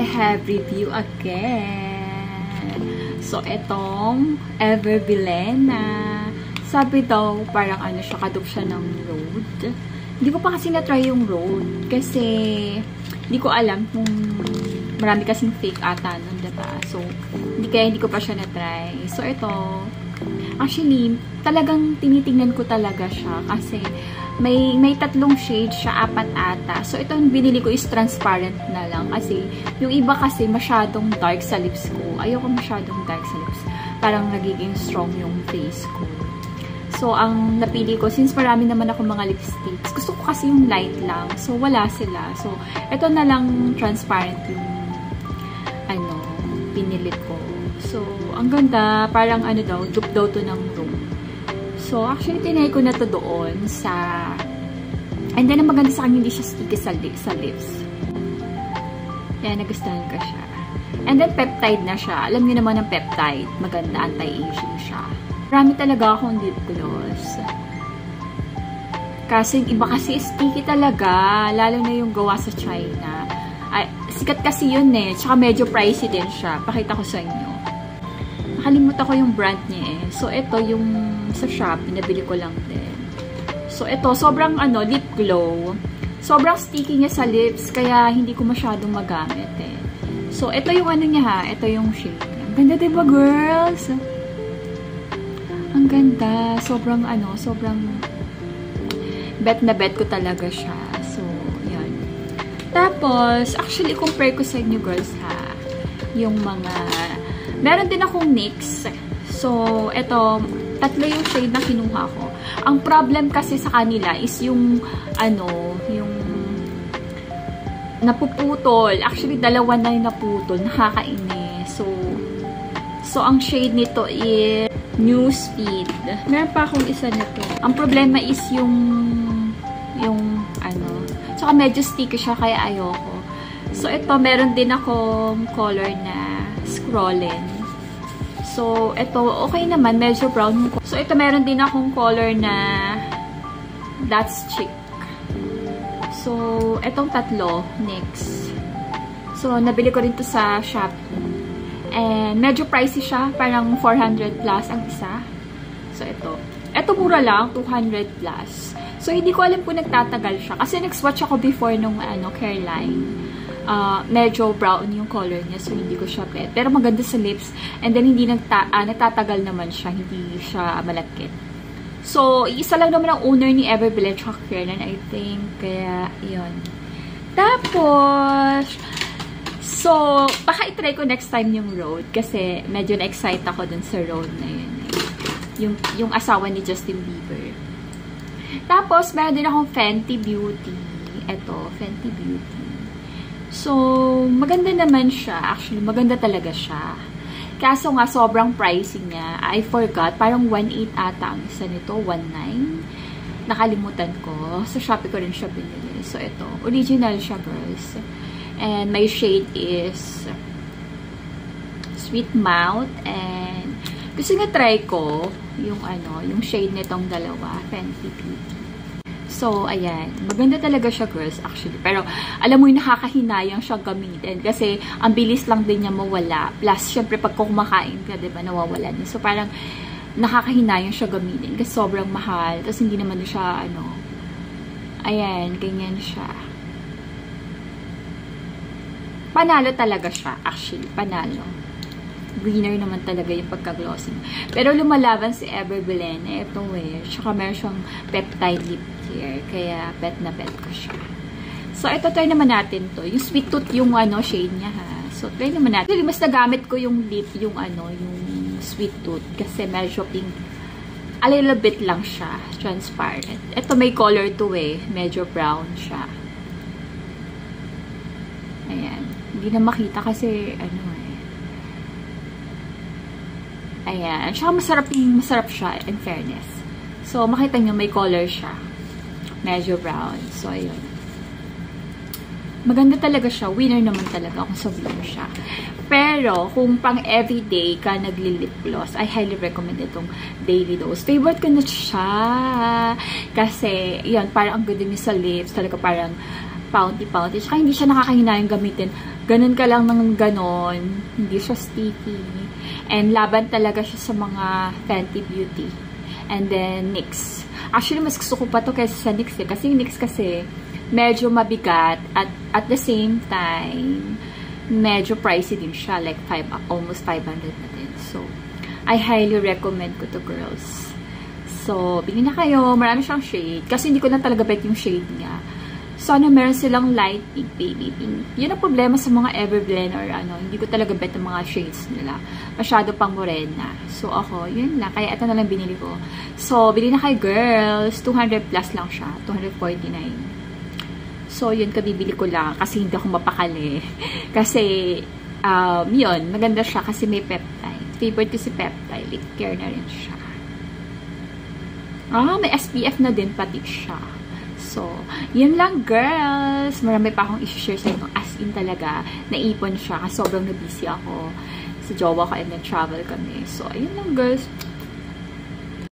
have review again. So, itong Ever Bilena. Sabi daw, parang ano siya, kadup siya ng Rhode. Hindi ko pa kasi na-try yung Rhode. Kasi, hindi ko alam kung marami kasing fake ata nun, diba? So, hindi ko pa siya na-try. So, ito, actually, talagang tinitingnan ko talaga siya. Kasi, may 3 shades siya, 4 ata. So, itong binili ko is transparent na lang. Kasi, yung iba kasi masyadong dark sa lips ko. Ayoko masyadong dark sa lips. Parang nagiging strong yung face ko. So, ang napili ko, since marami naman ako mga lipsticks, gusto ko kasi yung light lang. So, wala sila. So, ito na lang transparent yung, pinilit ko. So, ang ganda. Parang, dupe daw to ng room. So, actually, tinay ko na to doon sa... And then, ang maganda sa kanya, hindi siya sticky sa lips. Kaya, nagustuhan ko siya. And then, peptide na siya. Alam niyo naman ang peptide. Maganda, anti-aging siya. Marami talaga akong lip gloss. Kasi, yung iba kasi sticky talaga. Lalo na yung gawa sa China. Ay, sikat kasi yun eh. Tsaka medyo pricey din siya. Pakita ko sa inyo. Nakalimutan ko yung brand niya eh. So, ito yung sa Shopee, nabili ko lang din. So, ito, sobrang lip glow. Sobrang sticky niya sa lips, kaya hindi ko masyadong magamit eh. So, ito yung niya ha. Ito yung shade. Ang ganda diba, girls? Ang ganda. Sobrang sobrang bet na bet ko talaga siya. So, yan. Tapos, actually, compare ko sa inyo, girls ha. Yung mga... Meron din akong NYX. So, ito, 3 yung shade na kinuha ko. Ang problem kasi sa kanila is yung, yung napuputol. Actually, 2 na yung naputol. Nakakainis. So, ang shade nito is Newsfeed. Meron pa akong isa nito. Ang problema is yung tsaka medyo sticky siya, kaya ayoko. So, ito, meron din akong color na Scrollin'. So, ito, okay naman. Medyo brown. So, ito, meron din akong color na That's Chic. So, itong 3, NYX. So, nabili ko rin to sa Shopee. And, medyo pricey siya. Parang 400 plus ang isa. So, ito. Ito, mura lang. 200 plus. So, hindi ko alam kung nagtatagal siya. Kasi, nag-swatch ako before nung, Careline. Medyo brown yung color niya, so hindi ko siya pet. Pero maganda sa lips, and then hindi nagtatagal naman siya, hindi siya malagkit. So, isa lang naman ang owner ni Ever Bilena tsaka Careline, I think. Kaya, yun. Tapos, so, baka itry ko next time yung Rhode, kasi medyo na-excite ako dun sa Rhode na yun. Yung asawa ni Justin Bieber. Tapos, meron din akong Fenty Beauty. Ito, Fenty Beauty. So, maganda naman siya. Actually, maganda talaga siya. Kaso nga, sobrang pricing niya. I forgot. Parang 1.8 ata ang isa nito. 1.9. Nakalimutan ko. Sa Shopee ko rin siya binili. So, ito. Original siya, girls. And my shade is Sweet Mouth. And gusto nga try ko yung yung shade nitong dalawa. Fenty Beauty. So, ayan. Maganda talaga siya, girls, actually. Pero, alam mo yung nakakahinayang siya gamitin. Kasi, ang bilis lang din niya mawala. Plus, syempre, pag kumakain ka, diba, nawawala din. So, parang, nakakahinayang siya gamitin. Kasi, sobrang mahal. Tapos, hindi naman siya, ayan, ganyan siya. Panalo talaga siya, actually. Panalo. Greener naman talaga yung pagka-glossing. Pero lumalaban si Ever Bilena. Ito tsaka meron siyang peptide lip care. Kaya pet na pet ko siya. So, ito try naman natin to. Yung Sweet Tooth yung shade niya ha. So, try naman natin. Actually, mas nagamit ko yung lip, yung Sweet Tooth. Kasi medyo pink. A little bit lang siya. Transparent. Ito may color to Medyo brown siya. Ayan. Hindi na makita kasi ayan. Tsaka masarap siya, in fairness. So, makita nyo, may color siya. Medyo brown. So, ayun. Maganda talaga siya. Winner naman talaga kung sabihin siya. Pero, kung pang everyday ka nagli-lip gloss, I highly recommend itong Daily Dose. Favorite ko na siya. Kasi, yun, parang ang ganda niya sa lips. Talaga parang pounty-pounty. Tsaka hindi siya nakakahinayang gamitin Ganun ka lang ng ganon. Hindi siya sticky. And laban talaga siya sa mga Fenty Beauty. And then, NYX. Actually, mas gusto ko pa to kaysa sa NYX eh. Kasi yung NYX kasi, medyo mabigat. At the same time, medyo pricey din siya. Like, almost 500 na din. So, I highly recommend ko to, girls. So, bili na kayo. Marami siyang shade. Kasi hindi ko lang talaga bet yung shade niya. Sana meron silang light pink, baby pink. Yun ang problema sa mga Everblend or ano. Hindi ko talaga bet ang mga shades nila. Masyado pang morena. So, ako, yun lang. Kaya ito na lang binili ko. So, bili na kayo, girls. 200 plus lang siya. 249. So, yun, kabibili ko lang. Kasi hindi ako mapakali. Kasi, yun, maganda siya kasi may peptide. Favorite ko si peptide. Lip care na rin siya. May SPF na din pati siya. So, yun lang, girls. Marami pa akong i-share sa inyo. As in talaga, naipon siya. Kasi sobrang na-busy ako sa jowa ko and then travel kami. So, ayun lang, girls.